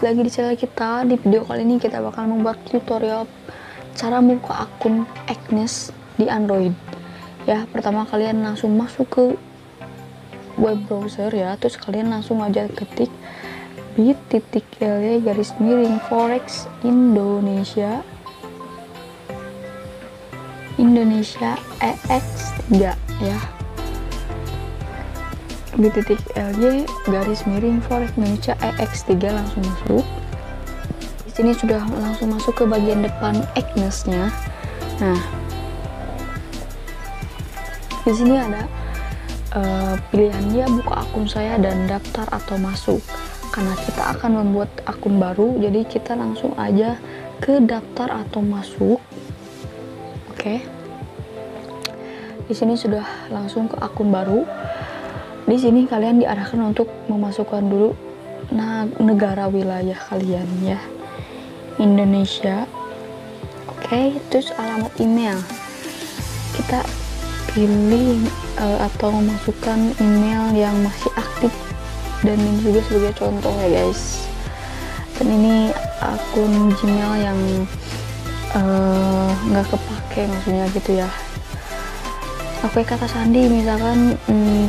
lagi di channel kita. Di video kali ini kita bakal membuat tutorial cara membuka akun Agnes di Android. Ya, pertama kalian langsung masuk ke web browser ya, terus kalian langsung aja ketik bit.ly/forex Indonesia EX3 ya. bit.ly/forex Indonesia EX3 langsung masuk. Di sini sudah langsung masuk ke bagian depan Agnesnya. Nah, di sini ada pilihannya buka akun saya dan daftar atau masuk. Karena kita akan membuat akun baru, jadi kita langsung aja ke daftar atau masuk. Oke. Di sini sudah langsung ke akun baru. Di sini kalian diarahkan untuk memasukkan dulu negara wilayah kalian ya, Indonesia. Oke, terus alamat email kita pilih atau memasukkan email yang masih aktif, dan ini juga sebagai contoh ya guys. Dan ini akun Gmail yang nggak kepake maksudnya gitu ya. Oke, kata sandi misalkan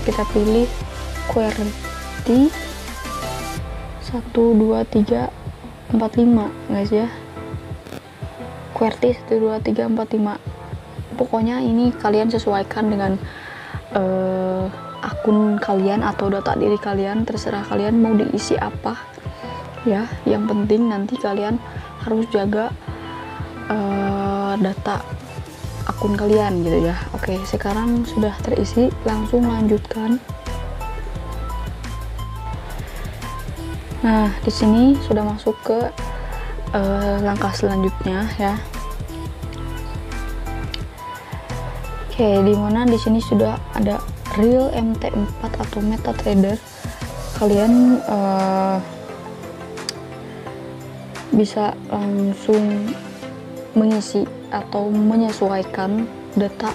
kita pilih QWERTY 12345 guys ya, QWERTY 12345. Pokoknya ini kalian sesuaikan dengan akun kalian atau data diri kalian, terserah kalian mau diisi apa ya. Yang penting nanti kalian harus jaga data akun kalian gitu ya. Oke, sekarang sudah terisi, langsung lanjutkan. Nah, di sini sudah masuk ke langkah selanjutnya ya. Oke, dimana di sini sudah ada real MT4 atau MetaTrader. Kalian bisa langsung mengisi atau menyesuaikan data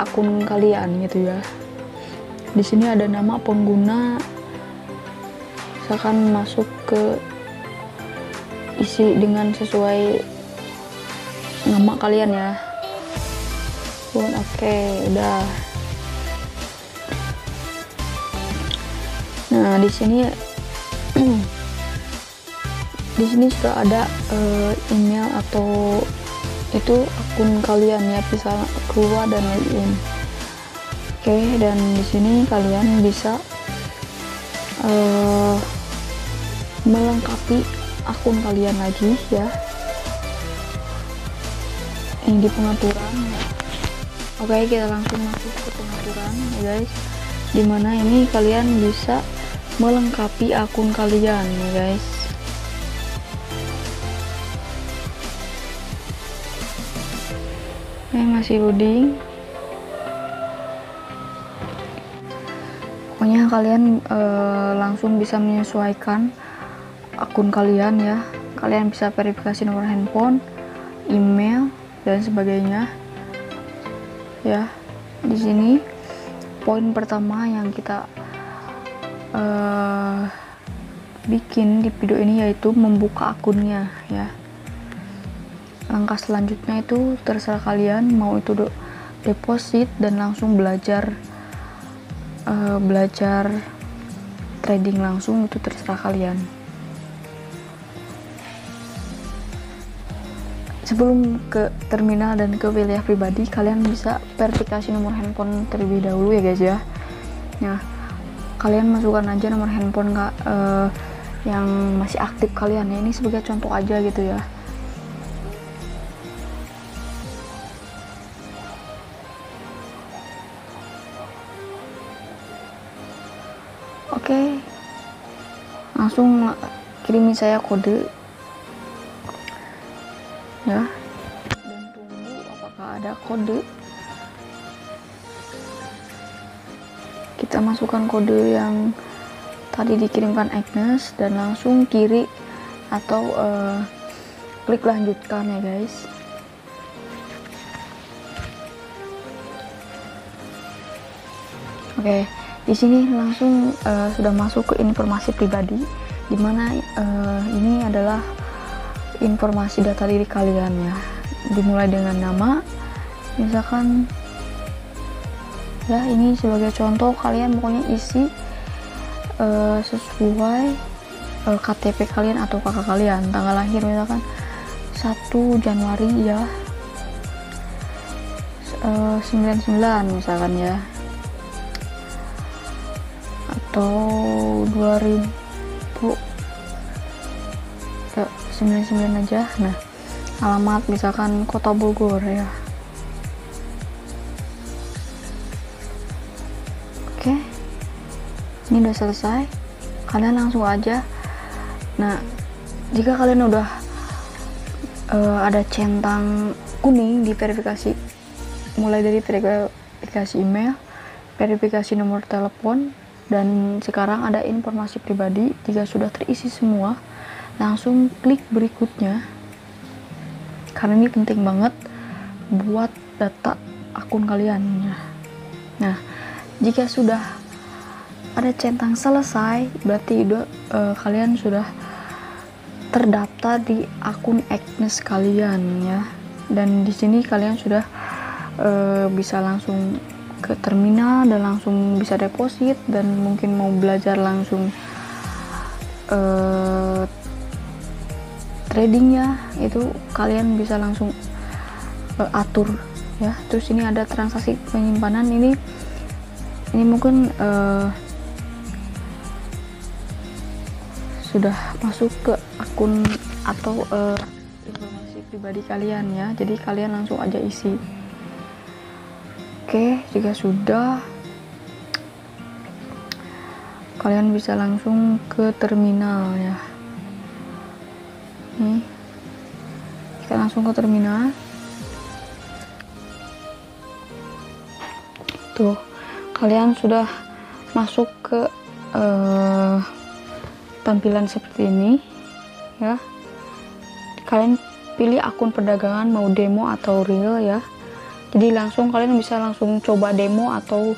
akun kalian gitu ya. Di sini ada nama pengguna, misalkan masuk ke isi dengan sesuai nama kalian ya. Oke, udah. Nah, di sini di sini sudah ada email atau itu akun kalian ya, bisa keluar dan login. Oke, dan di sini kalian bisa melengkapi akun kalian lagi ya. Ini di pengaturan. Oke, kita langsung masuk ke pengaturan ya guys, dimana ini kalian bisa melengkapi akun kalian ya guys. Masih loading. Pokoknya kalian langsung bisa menyesuaikan akun kalian ya. Kalian bisa verifikasi nomor handphone, email dan sebagainya ya. Di sini poin pertama yang kita bikin di video ini yaitu membuka akunnya ya. Langkah selanjutnya itu terserah kalian, mau itu deposit dan langsung belajar trading langsung, itu terserah kalian. Sebelum ke terminal dan ke wilayah pribadi, kalian bisa verifikasi nomor handphone terlebih dahulu ya guys ya. Nah, kalian masukkan aja nomor handphone yang masih aktif kalian ya, ini sebagai contoh aja gitu ya. Oke, langsung kirimin saya kode ya, dan tunggu apakah ada kode. Kita masukkan kode yang tadi dikirimkan Agnes dan langsung kiri atau klik lanjutkan ya guys. Oke, di sini langsung sudah masuk ke informasi pribadi. dimana ini adalah informasi data diri kalian ya, dimulai dengan nama, misalkan ya ini sebagai contoh, kalian pokoknya isi sesuai KTP kalian atau kakak kalian, tanggal lahir misalkan 1 Januari ya 99 misalkan ya, atau 2000 ya, 99 aja. Nah, alamat misalkan Kota Bogor ya. Oke, ini udah selesai, kalian langsung aja. Nah, jika kalian udah ada centang kuning di verifikasi, mulai dari verifikasi email, verifikasi nomor telepon, dan sekarang ada informasi pribadi. Jika sudah terisi semua, langsung klik berikutnya, karena ini penting banget buat data akun kalian ya. Nah, jika sudah ada centang selesai, berarti kalian sudah terdaftar di akun Agnes kalian ya. Dan di sini kalian sudah bisa langsung ke terminal dan langsung bisa deposit, dan mungkin mau belajar langsung tradingnya itu kalian bisa langsung atur ya. Terus ini ada transaksi penyimpanan, ini mungkin sudah masuk ke akun atau informasi pribadi kalian ya, jadi kalian langsung aja isi. Oke, jika sudah, kalian bisa langsung ke terminal ya. Nih, kita langsung ke terminal. Tuh, kalian sudah masuk ke tampilan seperti ini ya. Kalian pilih akun perdagangan, mau demo atau real ya. Jadi langsung kalian bisa langsung coba demo atau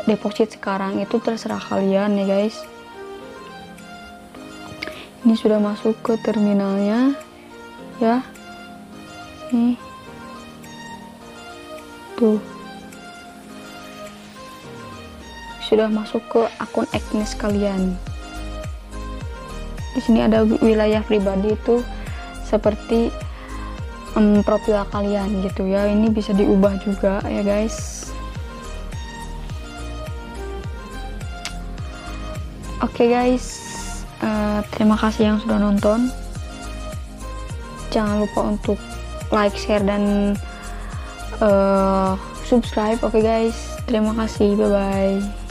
deposit sekarang, itu terserah kalian ya guys. Ini sudah masuk ke terminalnya ya. Nih, tuh sudah masuk ke akun Agnes kalian. Di sini ada wilayah pribadi, itu seperti profil kalian gitu ya. Ini bisa diubah juga ya guys. Oke guys, terima kasih yang sudah nonton. Jangan lupa untuk like, share, dan subscribe. Oke guys, terima kasih, bye bye.